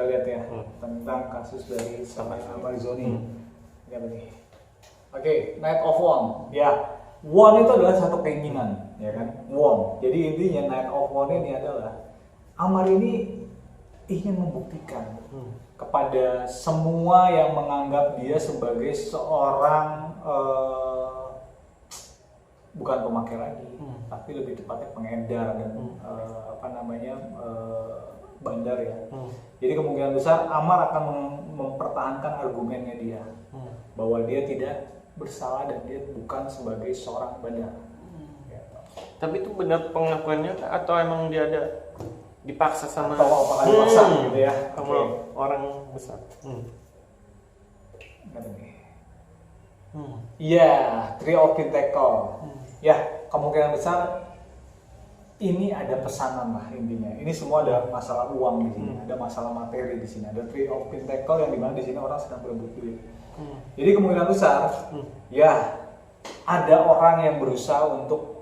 kita lihat ya tentang kasus dari Amarizoni. Ini apa nih? Oke, Knight of Wand. Ya, Wand itu adalah satu keinginan, ya kan? Wand. Jadi intinya Knight of Wand ini adalah Amar ini ingin membuktikan kepada semua yang menganggap dia sebagai seorang bukan pemakai lagi, tapi lebih tepatnya pengedar dan bandar ya. Jadi kemungkinan besar Amar akan mempertahankan argumennya dia bahwa dia tidak bersalah dan dia bukan sebagai seorang bandar. Tapi itu benar pengakuannya atau emang dia ada dipaksa sama atau apakah dipaksa gitu ya sama orang besar? Iya, Three of Pentacles. Ya, kemungkinan besar ini ada pesanan lah intinya. Ini semua ada masalah uang di sini, ada masalah materi di sini. Ada Three of Pentacles yang dimana di sini orang sedang berebut duit. Jadi kemungkinan besar, ya ada orang yang berusaha untuk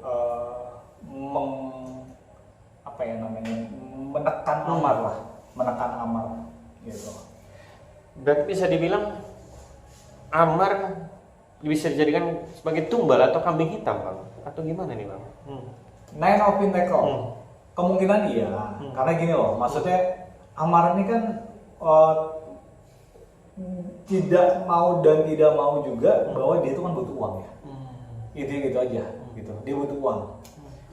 menekan Amar lah, menekan Amar, gitu. Berarti bisa dibilang Amar bisa dijadikan sebagai tumbal atau kambing hitam, Bang? Atau gimana nih, Bang? Nine of Pentacles, kemungkinan iya, karena gini loh, maksudnya Amar ini kan tidak mau dan tidak mau juga bahwa dia itu kan butuh uang ya, gitu aja, gitu. Dia butuh uang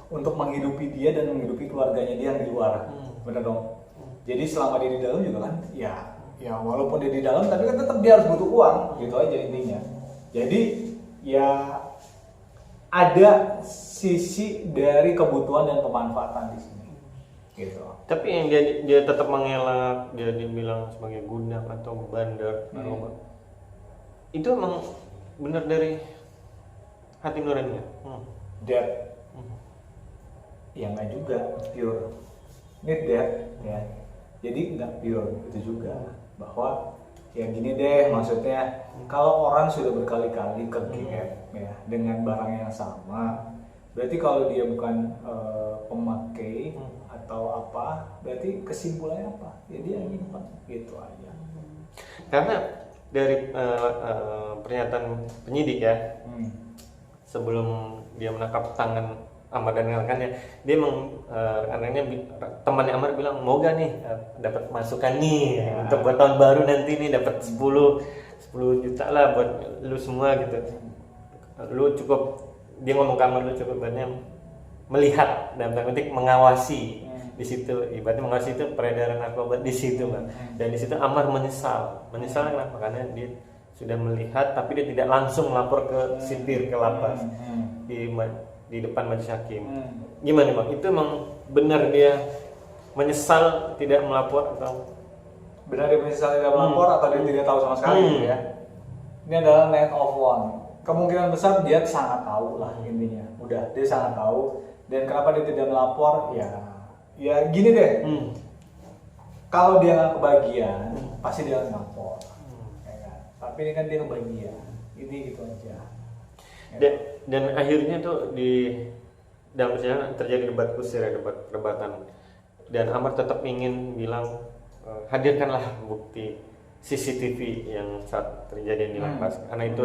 untuk menghidupi dia dan menghidupi keluarganya dia yang di luar, bener dong. Jadi selama dia di dalam juga kan, ya walaupun dia di dalam, tapi kan tetap dia harus butuh uang, gitu aja intinya. Jadi ya ada sisi dari kebutuhan dan pemanfaatan di sini, gitu. Tapi yang dia tetap mengelak, dia dibilang sebagai guna atau bandar, itu emang benar dari hati nuraninya. That, ya nggak juga pure, need that, ya. Jadi nggak pure itu juga, bahwa ya gini deh, maksudnya kalau orang sudah berkali-kali ke GF ya dengan barang yang sama, berarti kalau dia bukan pemakai atau apa, berarti kesimpulannya apa? Ya dia nyimpan, gitu aja. Karena dari pernyataan penyidik ya, sebelum dia menangkap tangan Amar dan rekannya, dia temannya Amar bilang, mau gak nih dapat masukan nih untuk buat tahun baru nanti nih dapat 10 juta lah buat lu semua gitu. Lu cukup, dia ngomong ke Amar, lu cukup banyak melihat dalam tanda petik mengawasi di situ, ibaratnya mengawasi itu peredaran narkoba di situ, Bang. Dan di situ Amar menyesal kenapa? Karena dia sudah melihat tapi dia tidak langsung melapor ke sipir, ke lapas di depan majelis hakim. Gimana, Bang? Itu emang benar dia menyesal tidak melapor atau benar dia menyesal tidak melapor atau dia tidak tahu sama sekali gitu ya? Ini adalah Knight of Wand. Kemungkinan besar dia sangat tahu lah intinya. Udah, dia sangat tahu. Dan kenapa dia tidak melapor? Ya gini deh. Kalau dia nggak kebagian, pasti dia akan melapor. Ya kan? Tapi ini kan dia kebagian. Ini gitu aja. Dan akhirnya tuh di dalam persidangan terjadi debat kusir, debatan. Dan Amar tetap ingin bilang, hadirkanlah bukti CCTV yang saat terjadi di lapas. Karena itu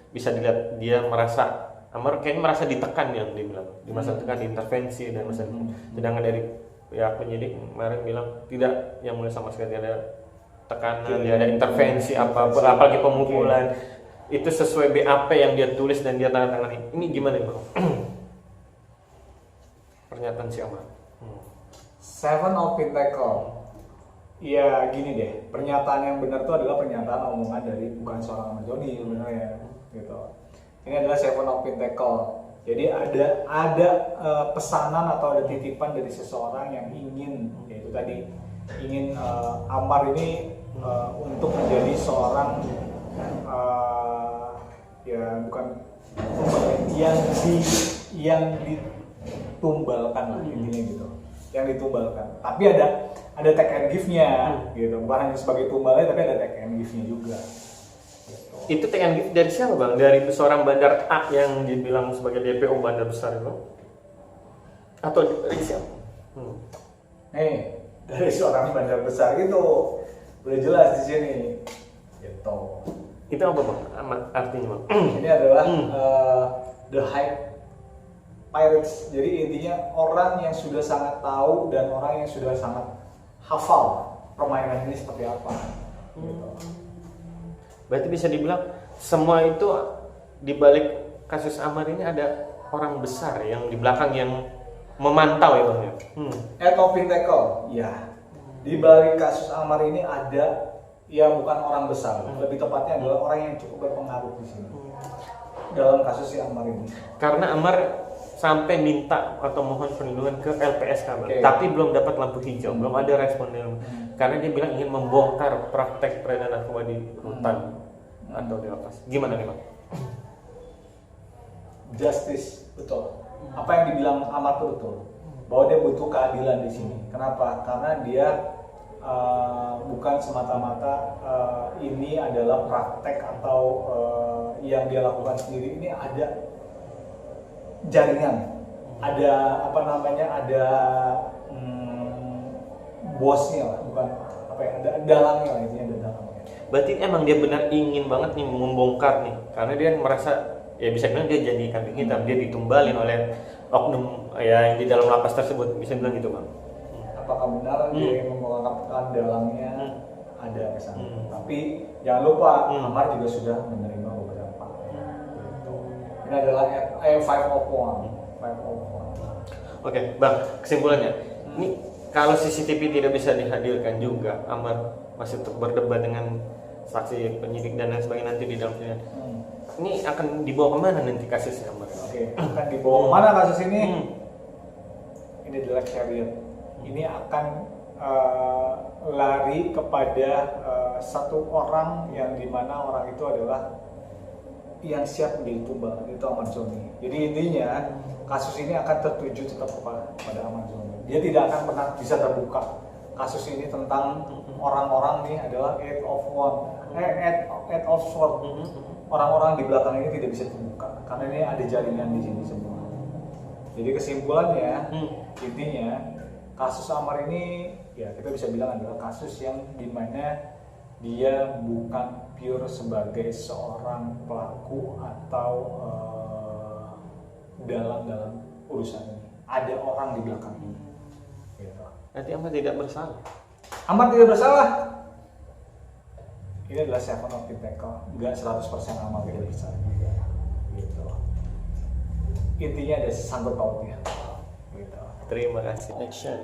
bisa dilihat dia merasa, Amar kayaknya merasa ditekan, yang dibilang di masa tekan, diintervensi dan masa sedangkan dari pihak penyidik kemarin bilang tidak, yang mulai sama sekali tidak ada tekanan, tidak ada intervensi apalagi pemukulan. Itu sesuai BAP yang dia tulis dan dia tanda tangani. Ini gimana, Bang? Pernyataan si Amar. Seven of Pentacles. Ya gini deh, pernyataan yang benar itu adalah pernyataan omongan dari bukan seorang Amarizoni sebenarnya, gitu. Ini adalah Seven of Pentacles. Jadi ada pesanan atau ada titipan dari seseorang yang ingin, yaitu tadi ingin Amar ini untuk menjadi seorang ya bukan yang ditumbalkan lah intinya gitu, yang ditumbalkan. Tapi ada take and give-nya gitu, bukan hanya sebagai tumbalnya tapi ada take and give-nya juga. Gitu. Itu take and give dari siapa, Bang? Dari seorang bandar A yang dibilang sebagai DPO bandar besar itu? Atau dari siapa? Dari seorang bandar besar itu. Udah jelas di sini. Gitu. Itu apa bang? Artinya bang? Ini adalah the high pirates. Jadi intinya orang yang sudah sangat tahu dan orang yang sudah sangat hafal permainan ini seperti apa. Gitu. Berarti bisa dibilang semua itu di balik kasus Amar ini ada orang besar yang di belakang yang memantau ya bang ya. Head of Pinnacle, ya. Di balik kasus Amar ini ada ya bukan orang besar, lebih tepatnya adalah orang yang cukup berpengaruh di sini dalam kasus si Amar ini. Karena Amar sampai minta atau mohon perlindungan ke LPSK bang, tapi belum dapat lampu hijau, belum ada respon dari karena dia bilang ingin membongkar praktek peredaran narkoba di hutan atau di lapas. Gimana nih bang? Justice, betul. Apa yang dibilang Amar itu betul, bahwa dia butuh keadilan di sini. Kenapa? Karena dia bukan semata-mata ini adalah praktek atau yang dia lakukan sendiri. Ini ada jaringan, ada apa namanya, ada bosnya lah, bukan apa ya, ada dalangnya lah, intinya ada dalangnya. Berarti emang dia benar ingin banget nih membongkar nih, karena dia merasa ya bisa bilang dia jadi kambing hitam, dia ditumbalin oleh oknum ya yang di dalam lapas tersebut, bisa bilang gitu bang. Apakah benar dia membongkar dalangnya? Ada kesana. Tapi jangan lupa Amar juga sudah menerima beberapa. Gitu. Ini adalah 501. Oke, bang, kesimpulannya, ini kalau CCTV tidak bisa dihadirkan juga, Amar masih untuk berdebat dengan saksi, penyidik dan lain sebagainya nanti di dalam sidang. Ini akan dibawa kemana nanti kasusnya, Amar? Oke, akan dibawa kemana kasus ini? Ini adalah chariot. Ini akan lari kepada satu orang yang dimana orang itu adalah yang siap menjadi tumbal, itu Ahmad Zoni. Jadi intinya kasus ini akan tertuju tetap kepada Ahmad Zoni. Dia tidak akan pernah bisa terbuka. Kasus ini tentang orang-orang ini adalah eight of sword. Orang-orang di belakang ini tidak bisa terbuka karena ini ada jaringan di sini semua. Jadi kesimpulannya, intinya kasus Amar ini ya kita bisa bilang adalah kasus yang dimana dia bukan pure sebagai seorang pelaku atau dalam urusan ini. Ada orang di belakang ini. Gitu. Nanti Amar tidak bersalah. Amar tidak bersalah. Ini adalah seven of Pinnacle. Enggak 100% Amar tidak bersalah. Gitu. Intinya ada sangkut pautnya. Gitu. Terima kasih. Action.